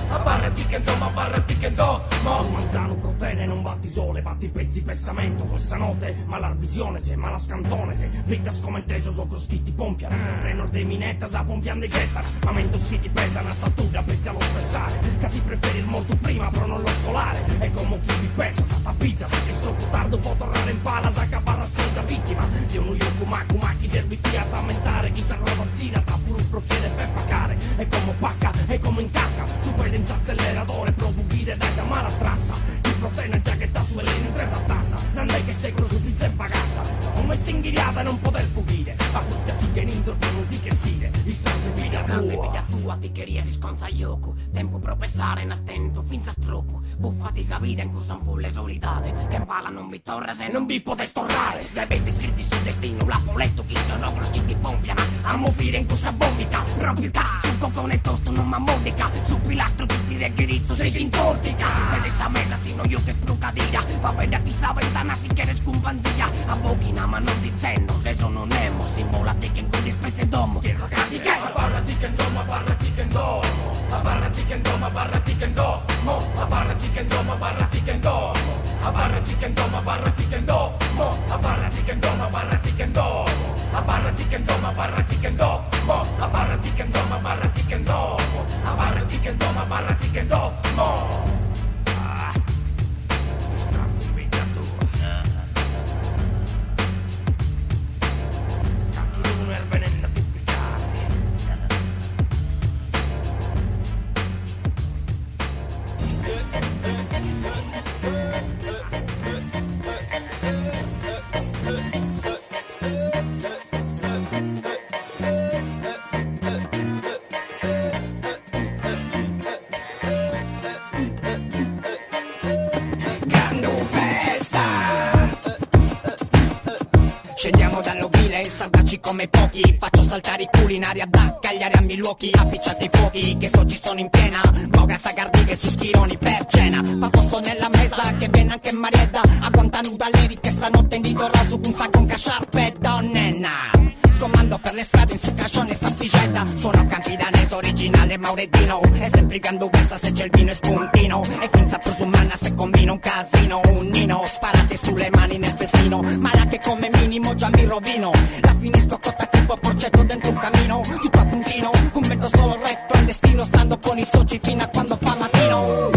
S9: a barra ti che ndomo, a barra ti che ndomo, su manzano proteine non batti sole, batti pezzi pessamento, questa notte, ma la visione se, ma la scantone se, fritas come inteso so coschitti pompiano, renor de minetta sa pompiando i gettano, ma mento schiti pesano a saltura, bestia lo spessare, che ti preferi il morto prima però non lo scolare, e come chi vi pesa, sa tapizza, sa che troppo tardo può tornare in pala, sa che barra sposa vittima, di uno yoku maku, ma chi serviti a tammentare, chi sa robazzina, ta pure un procchiere per pacare, e come pacca, e come incacca, su pedenza acceleratore, provugire da chiamare a trassa, il proteina già che da su e in presa tassa, non è che stai con su pizza in pagassa, come stinghiriata non poter fuggire, a fuscati che in intro per non ti che sire, istanze vita tua, ti che riesi sconza yoku, tempo per pensare in stento, finza stropo, buffati sa vita in cui son pulle solidate, che in pala non vi torre se non vi potete stornare, dai besti scritti sul destino, la poletto chi so sopra scritti pompiana, a mofire in cui sa bombica, proprio ca, sul coccone tosto non m'ammodica, su pilastro che ti reggerizzo sei in portica, se de esa mesa sino io che strucadilla, va bene a chi sa ventana si chiede scumpanzia, a bochina ma non ti intendo, se sono nemo, simbolati che in cui spezze domo, ti ragazzi che, a barra ti che ndomo, a barra ti che ndomo, a barra ti che ndomo, a barra ti che ndomo, a barra ti che ndomo, a barra ti che ndomo, a barra ti che ndomo, a barra ti che ndomo, a barra ti che ndomo, a barra ti che ndomo, a barra ti che ndomo, a barra ti che ndomo, a barra ti che ndomo, a barra ti che ndomo, a barra ti che ndomo, a barra ti che ndomo, istranzi vita tua, cacchi uno è il veneno più piccare.
S13: Scendiamo dall'ovile, saldaci come pochi, faccio saltare i culi in aria da cagliare a Milwaukee, appicciate i fuochi che so ci sono in piena, boga sagardighe su schironi per cena, fa posto nella mesa che viene anche Marietta, a quanta nuda leri che stanotte in dito raso con sacco con sciarpe donnenna. Scommando per le strade in su cascione e staffigetta, sono campidanese originale maureddino, e sempre gando versa se c'è il vino e spuntino, e finza prosumana se combina un casino, un nino, sparate sulle mani nel festino, ma là che come minimo già mi rovino, la finisco cotta tipo porcetto dentro un camino, tutto a puntino, commento solo rap clandestino, stando con i soci fino a quando fa mattino.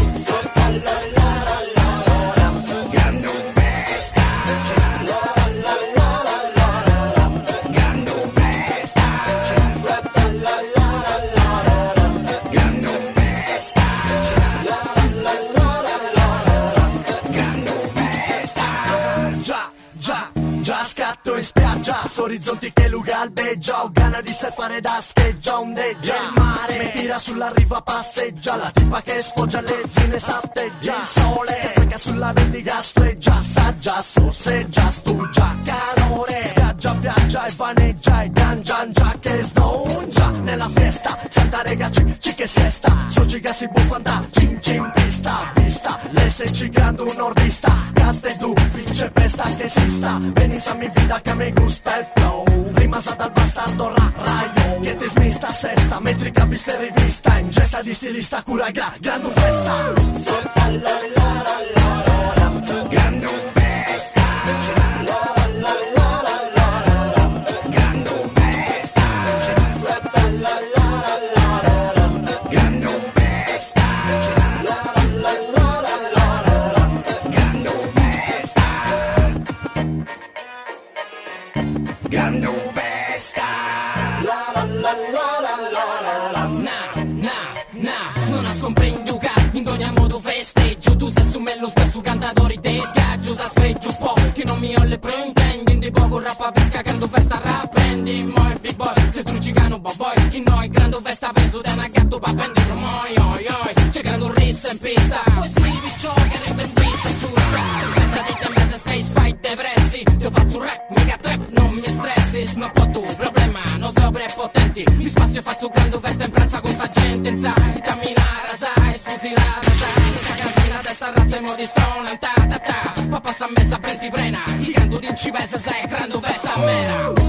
S3: In spiaggia, su orizzonti che Luca albeggia, ho gana di surfare da scheggia, ondeggia il mare, mi tira sulla riva passeggia, la tipa che sfoggia le zine s'atteggia, il sole che frega sulla vendica streggia, assaggia sta sorseggia, stugia calore, scaggia, piaggia e vaneggia e gangia, già che snongia nella festa, senta ragazzi, ci che sesta, soci che si buffanda, cin cin pista, vista, l'SC grande un nordista, casta e du, vince pesta che esista, venisa mi vida che mi gusta il flow, rimasa dal bastardo raio, che ti smista sesta, metrica vista e rivista, in gesta di stilista cura grande festa, grande festa,
S9: non la scomprendo che in ogni modo festeggio, tu sei su me lo stesso cantatori te sgaggio, da sfreggio un po' che non mi ho le pretendi, in di poco rapa pesca cando festa rapprendi, mo il big boy, se truccicano boy, in noi grande festa preso da una gatto pa' pendere moi oi oi, c'è grande un rissa in pista, poi si picciò che ribendissa giusta, pensa di te mezza space fight depressi, io faccio rap, mega trap, non mi stressi, non po' tu problema, non so prepotenti, mi spazio e faccio grande festa in pranza con sta gente, sai, camminare, sai, sfusilare, sai, questa canzina adesso razza in modi strona, ta ta ta, poi passa a messa, prendi prena, ti canto di incipesa, sai, grande festa a mera.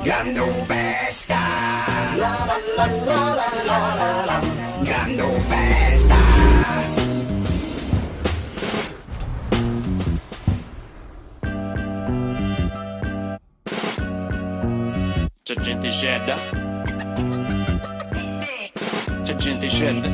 S3: Grande festa, grande festa.
S5: C'è gente sceda, c'è gente sceda,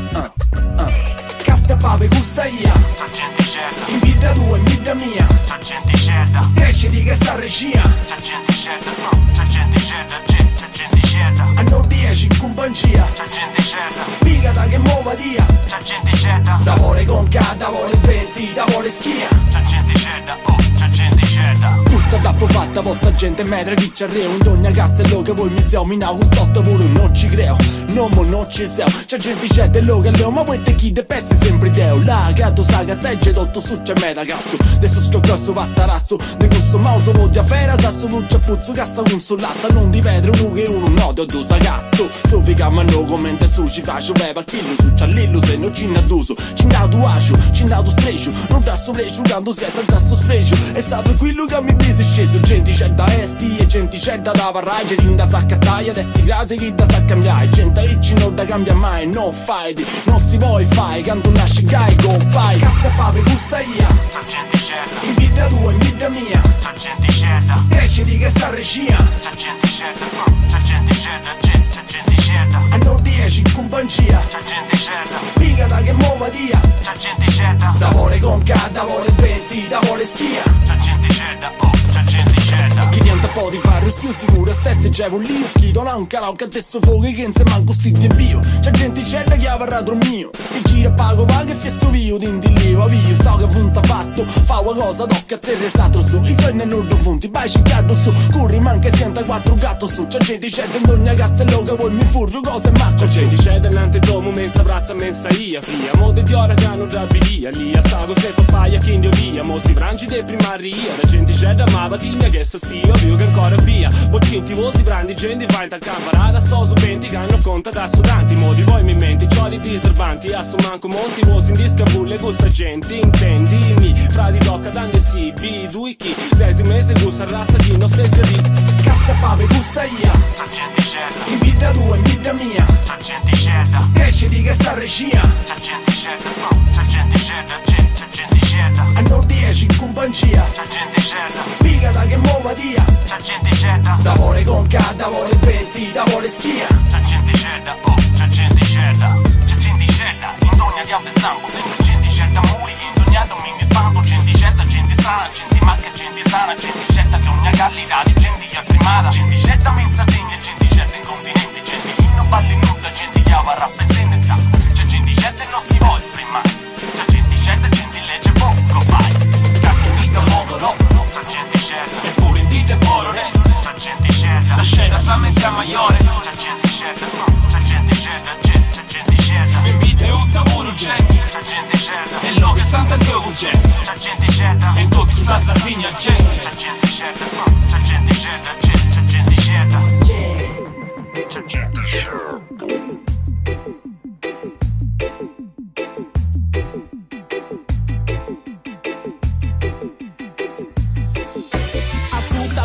S3: Casta pave gusta ia,
S5: c'è gente sceda,
S3: in vita tua, in vita mia,
S5: c'è gente sceda,
S3: cresci di che sta regia,
S5: c'è gente sceda, c'è gente sceda, c'è gente sceda,
S3: a non 10 in compagnia,
S5: c'è gente sceda,
S3: piga da che muova dia,
S5: c'è gente sceda,
S3: d'amore con K, d'amore 20, d'amore schia,
S5: c'è gente sceda, c'è gente sceda.
S3: Gusta tappo fatta vostra gente mentre chi c'è reo, in ogni cazzo che voi mi siamo in gustotto pure non ci creo, non ci siamo, c'è gente c'è dello che leo, ma voi te chi de pessi sempre deo, la gatto sa che te c'è tutto su c'è me ragazzo, adesso sto grosso va sta razzo, di questo mouse voglio fera, sasso non c'è puzzo, cassa consolata, non di vetro, uno che uno no, di due gatto, so figa ma no commenta su, ci faccio beva chillo su, c'ha lillo se non ci naduso, ci nato ascio, ci nato streccio, non tasso freccio, quando siete al tasso sfreccio, e sa tranquillo che mi pesi sceso, gente c'è da esti, e gente c'è da varrai, c'è da saccattaglia, adesso grazie chi da sa cambiare, gente e non da cambia mai, no fight, non si vuoi fai, canto nasci gai, go vai, casta pave gusta ia,
S5: C'è gente sceda,
S3: in vita tua, in vita mia,
S5: c'è gente sceda,
S3: cresci di che sta regia,
S5: c'è gente sceda, c'è gente sceda, c'è gente sceda,
S3: a non 10 in compagnia,
S5: c'è gente sceda,
S3: piga da che muova dia,
S5: c'è gente sceda,
S3: d'amore con K, d'amore 20, d'amore schia,
S5: c'è gente sceda, c'è gente sceda.
S3: chi niente può di fare, stiu sicuro, stessi c'è un lio, schido, non un calao che adesso fuoco che non si manco stiti e bio, c'è gente sceda che ha verrato mio, ti gira pago, paga e festo vio, di lio, avvio, sto che punta fatto, fa una cosa, tocca se resato su, il tonno è non funti, vai ciccato su, corri manca senta quattro gatto su, c'è gente sceda in ogni cazzo che vuoi mi furro, cose macco
S6: C'è
S3: su.
S6: gente c'è delante domo, mensa brazza, mensa ia, fia, mo de ora che hanno da via, lì, sta con se papaya che indio via, mo si frangi de primaria, da gente c'è da mava tigna che sta stio, viu che ancora via, boccinti vosi brandi, gente va in tal camparata, so su venti che hanno conta da sudanti, mo di voi mi menti, ciò di diserbanti, asso manco monti, vosi in disca bulle, gusta gente, intendimi, fra di tocca dange si, bi, due chi, sesi mese gusta razza di non stessi lì,
S3: Casta pave gusta ia,
S5: C'è gente sceda,
S3: in vita tua, in vita mia,
S5: c'è gente sceda,
S3: cresci di che sta regia,
S5: c'è gente sceda, c'è gente sceda, c'è gente sceda,
S3: a non 10 in compagnia,
S5: c'è gente sceda,
S3: piga da che muova dia,
S5: c'è gente sceda,
S3: d'amore con K, d'amore 20, d'amore schia,
S5: c'è gente sceda, c'è gente sceda, c'è gente sceda, in ogni di altre stampo, sempre gente sceda, muri, in ogni dominio spanto, gente sceda, gente
S6: strana, gente manca, gente sana, gente scelta di ogni qualità, di gente che affirmata, gente scelta in Sardegna, gente scelta in continenti, gente che non parla in nulla, gente che va rappresentanza, c'è gente scelta e non si vuole firmare, c'è gente scelta, gente legge poco, vai, casti vita poco, no, c'è gente scelta, eppure in dite buono, c'è gente scelta, la scena sta messa maiore, c'è gente scelta, c'è gente scelta, c'è gente scelta, mi vite un lavoro, c'è gente scelta, e lo che santa gioco c'è gente scelta, e tutto sta Sardegna c'è gente scelta, c'è gente scelta, c'è gente scelta, c'è gente scelta.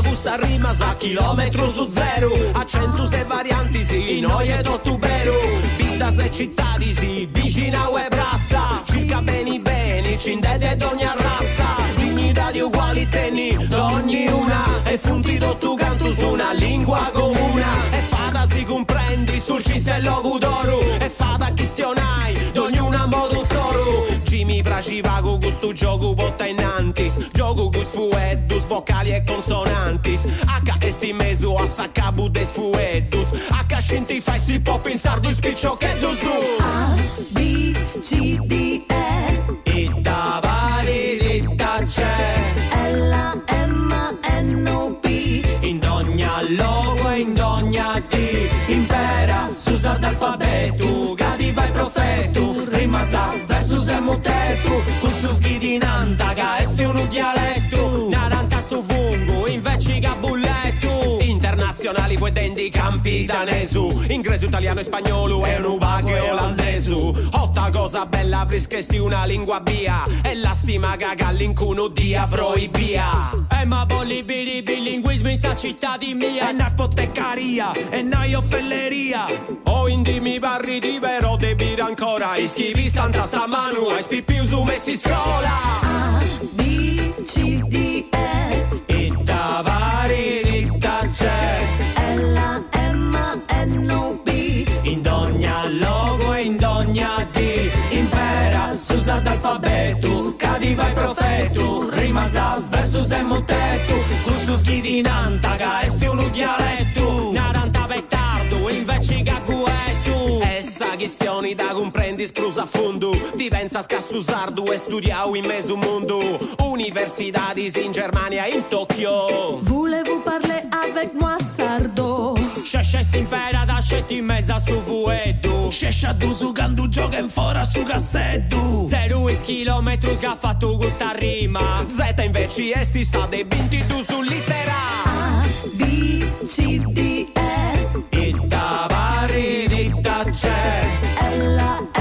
S3: Questa rima sa chilometro su zero, accentus varianti sì, noi ed ottubero, vita se cittadi sì, vicina a razza, circa beni beni, cindede d'ogni razza, dignità di uguali tenni, d'ognuna, e fundido tu cantus una lingua comune, e fata si comprendi sul cisello d'oro, e fata questionai, d'ognuna modo un solo, ci mi piaceva con questo gioco botta innantis, gioco con sfueddus, vocali e consonantis, H esti meso a saccabu des fueddus, H scinti fai si può pensare di spiccio che tu su
S4: A, B, C, D, E
S3: Itta vari ditta c'è
S4: L, M, N, O, P
S3: in ogni logo e in ogni D impera su sardo alfabeto cadi vai profeto rima sa versus e moteto con su schidinanta che esti un dialetto naranta su fungo invece che bulletto internazionali poi dendi campi danesu ingreso italiano e spagnolo e un bag olandesu otta cosa bella frischesti una lingua via e la stima caga all'incuno dia proibia ma bolli bilinguismo in sa città di mia e narcotecaria e naiofelleria o indi mi barri di vero debire ancora ischivi stanta sa manu ai spipiu su messi scola
S4: A, B, C, D, E
S3: Itta vari ditta c'è
S4: L, M, N, O, P
S3: in ogni logo e in ogni D impera su sardo alfabeto cadi vai profeto rima sa versus e motetto con su schidinanta che esti un dialetto naranta pettardo invece che guetto essa questioni da comprendi sprusa a fondo ti pensa scassu sardo e studiau in mezzo mondo universidades in Germania in Tokyo
S4: Voulez-vous parler avec moi sardo?
S3: Scescesti impera da scetti in mezzo su vuedo Scescia du su candu gioca in fora su casteddu 0 chilometri che ha fatto questa rima Z invece esti sa dei binti tu su littera
S4: A, B, C, D, E
S3: Itta vari ditta c'è
S4: L,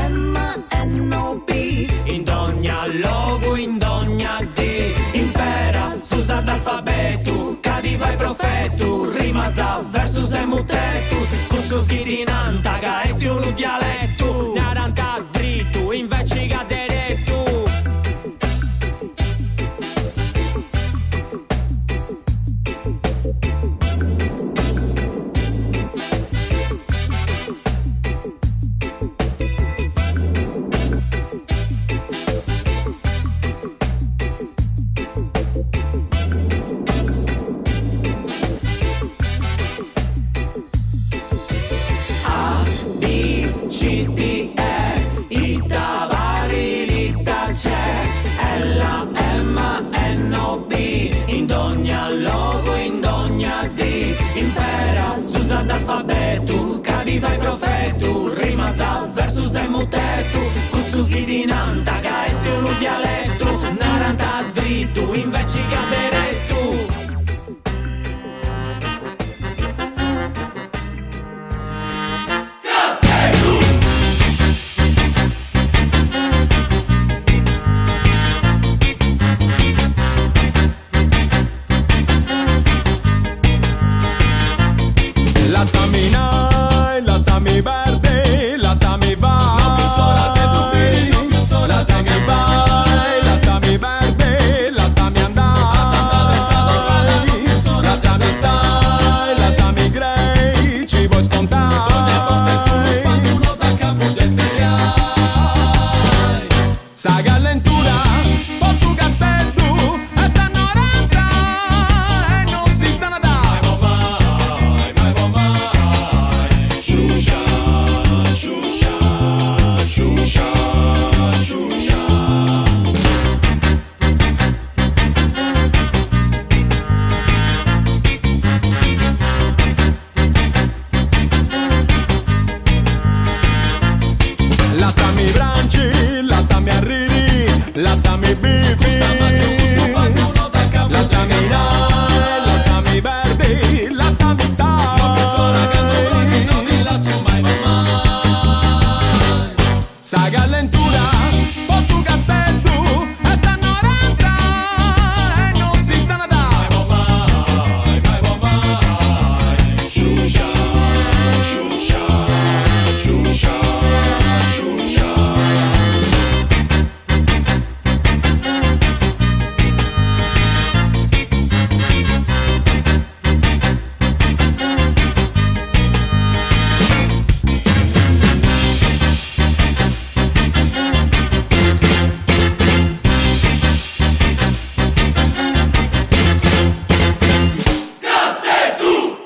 S4: M, N, O, P
S3: in ogni logo in ogni D impera su sardo alfabeto cadi vai profeto rima sa versus e mutetto con su schidinanta che esti un dialetto naranta dritto invece che diretto A, B, C, D, E Itta vari ditta c'è L, M, N, O, B in ogni logo in ogni D impera su sardo alfabeto cadi vai profeto rima sa versus e mutetto con su schidinanta che esti un dialetto naranta dritto invece che diretto
S14: La Samina, la Sami verde, la Sami va. Non più sola che dubbi, non più sola la Sami vai, la Sami verde, la Sami andai. La Sami stai, la Sami grey, ci vuoi scontare. Donde portes tu lo spandulo da capo del seriai. Saga lentura, posso castello, lasciami bibi, lasciami dai, lasciami verdi, lasciami stare. Non mi sono che non mi lascio mai, mai. Sa galentura, posso castello, e stanno renta, e non si sa nada. Mai, Shusha, Shusha, Shusha, Shusha.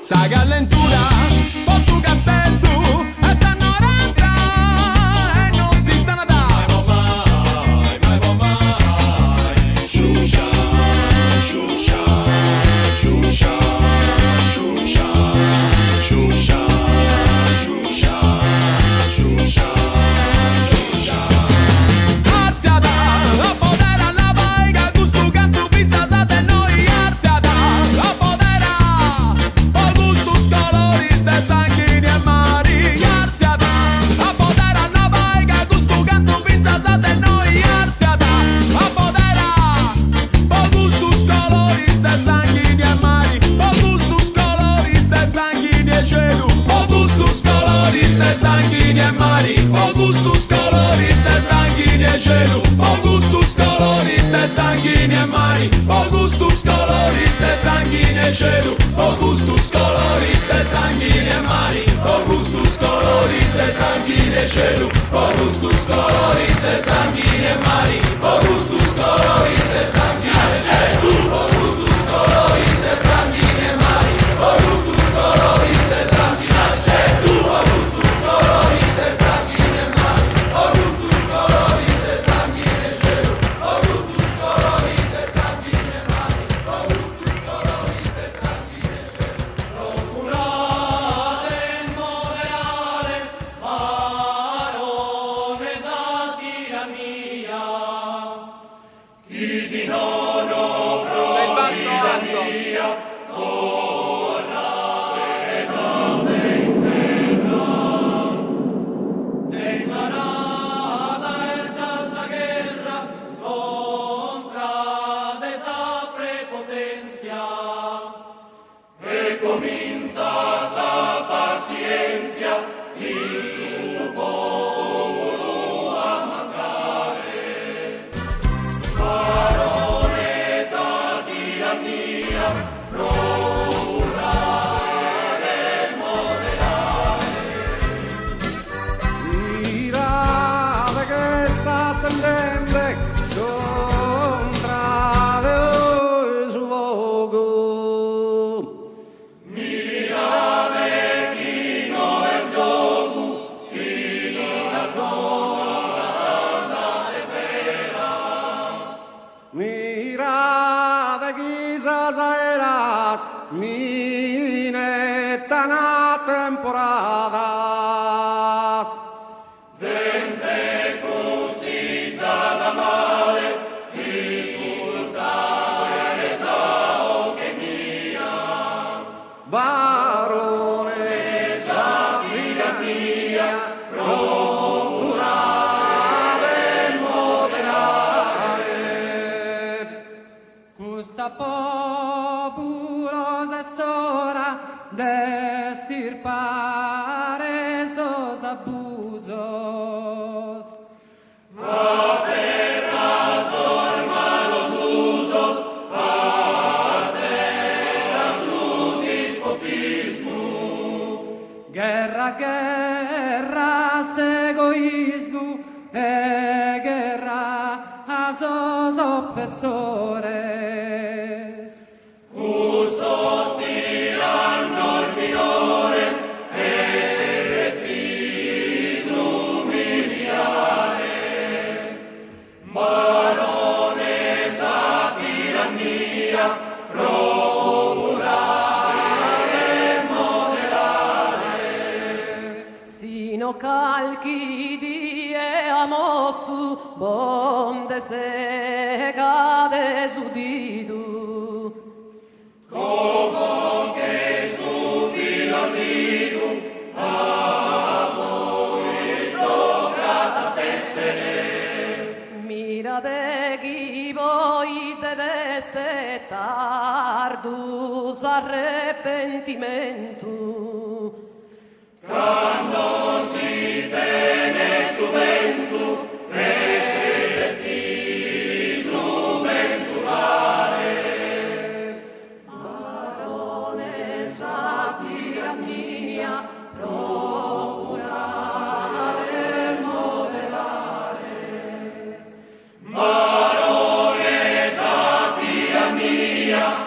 S14: Sa galentura, posso castello, e stanno renta, e non si sa nada. Mai, Shusha, Shusha, Shusha, Shusha, Shusha, Shusha, Shusha, Shusha. Arziata, a potere alla vaiga, gusto canto pizza sa de noi. Arziata, a potere, poi gustos colores de sanguini e mari. Arziata, a potere alla vaiga, gusto canto pizza sa de noi. Arziata, a potere, poi gustos colores de sanguini e mari. Poi gustos colores de sanguini e cielo. Poi gustos colores de sanguini e mari. Poi gustos colores de sanguini e cielo. Poi gustos colores de sanguini e mari. Poi gustos colores de sanguini e cielo. Poi gustos colores de sanguini e mari. Poi gustos colores de sanguini e cielo. Poi gustos colores de sanguini e mari. Poi gustos colores de sanguini e cielo. Poi gustos colores de sanguini e mari. Poi gustos colores de sanguini e cielo. Poi gustos colores de sanguini e mari. Poi gustos colores de sanguini e cielo. Poi gustos colores de sanguini e mari. Poi gustos colores de sanguini e cielo. Procurate moderare, barone satira mia. Chi si non provvida mia, torna esame in terra. Declarata è già sa guerra contra desa prepotenzia. E comincia sa pazienza il suo popolo a mancare. Barone sa tirannia, procurare moderare.
S12: Mirate che sta ascendente contra de voi su fuoco.
S11: Mirate chi non è il gioco, chi sa cosa è vera.
S12: Mirate quizás eras minetana temporadas.
S11: Gente cosita da male, risultare sa che mia.
S12: Barone sa tirannia, procurare moderare.
S9: Custa populosa stora d'estirpare esos abusos.
S11: A terra sorma los usos, a terra su dispotismo.
S9: Guerra, guerra, egoísmo, e guerra a sos opresores.
S11: Justos tirannos minores, es preciso humiliare. Barones a tirannia, procurare moderare.
S4: Sino calchi di amo su bonde notte se cade su di tu.
S12: Como che su filo di tu, a voi stoccata tessere.
S4: Mirate chi voi deve essere tardus arrepentimento.
S12: Quando si tiene su vento, e preciso vento vale.
S4: Baronessa tirannia, procurare moderare.
S12: Baronessa tirannia,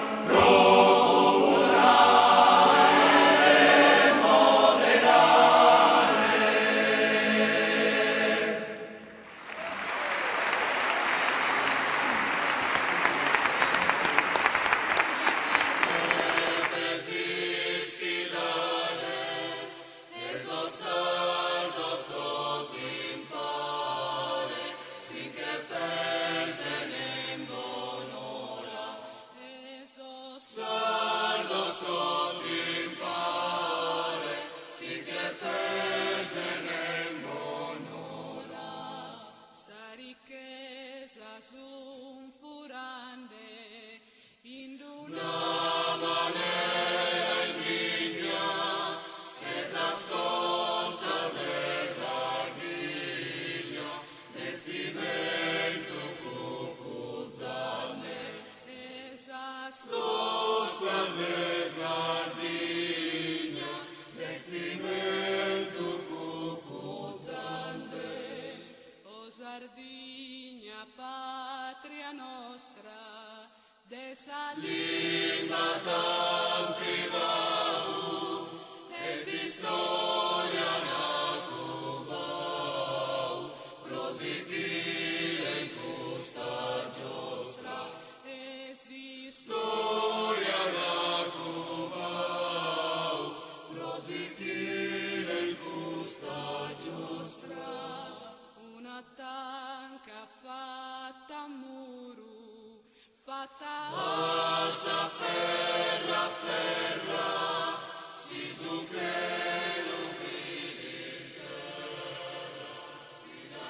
S15: Sardigna, patria nostra, de
S12: Lima tan privau, es historia natubau, prositile in custa giostra,
S15: es
S12: historia natubau, prositile in custa giostra.
S15: Una tanca fatta a muro, fatta
S12: Passa ferra, ferra, si su che lo vedi in terra, si da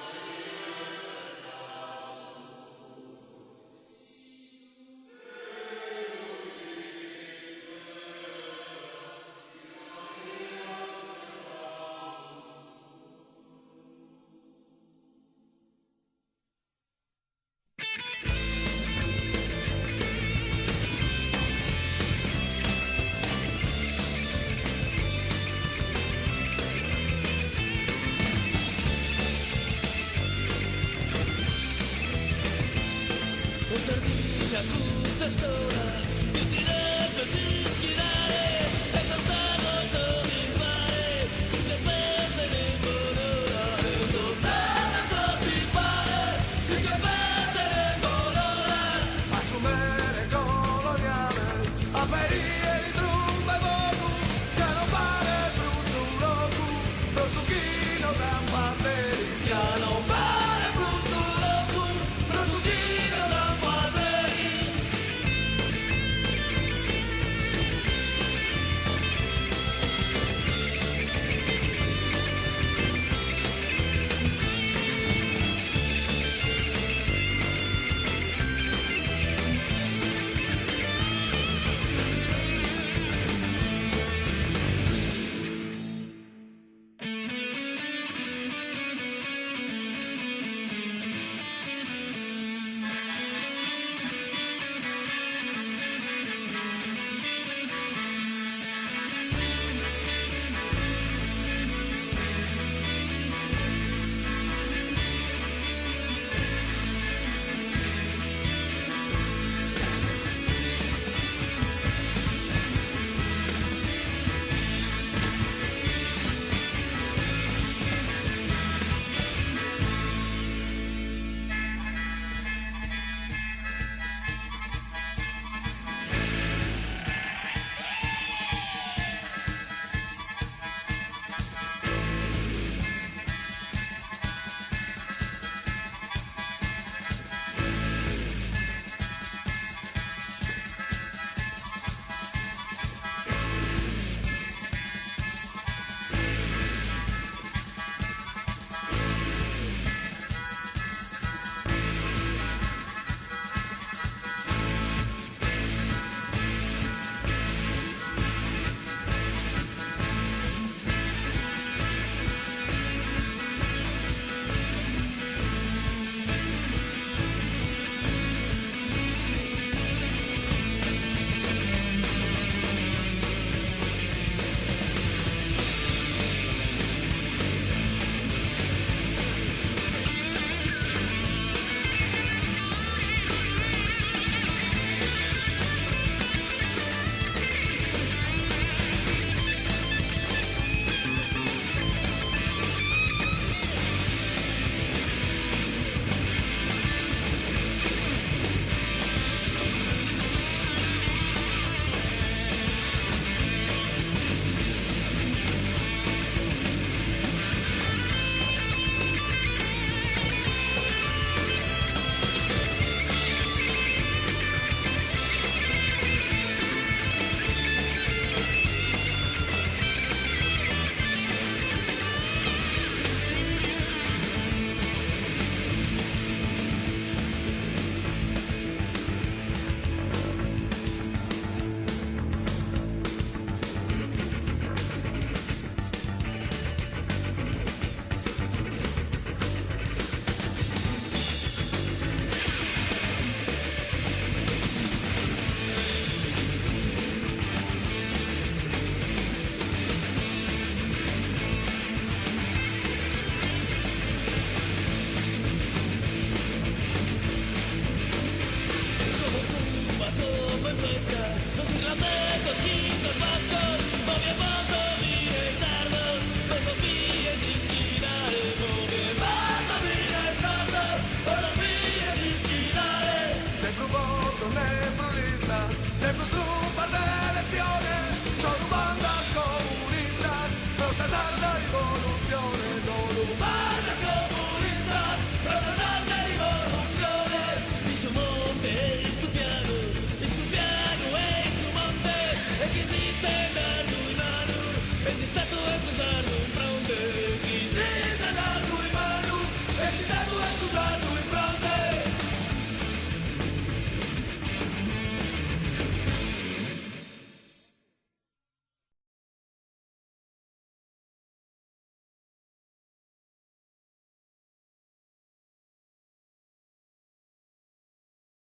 S16: Sardegna tutta sola, tutti dentro si schierare, e passano torni in mare, si che pensa in bonora, e tornare tutti in mare, si che pensa in bonora.
S12: Assumere coloniale, aperire di trumba e vogu, che non vale più su locu, lo succhino da banderi, che non vale più su locu, lo succhino da banderi.
S16: sul balcone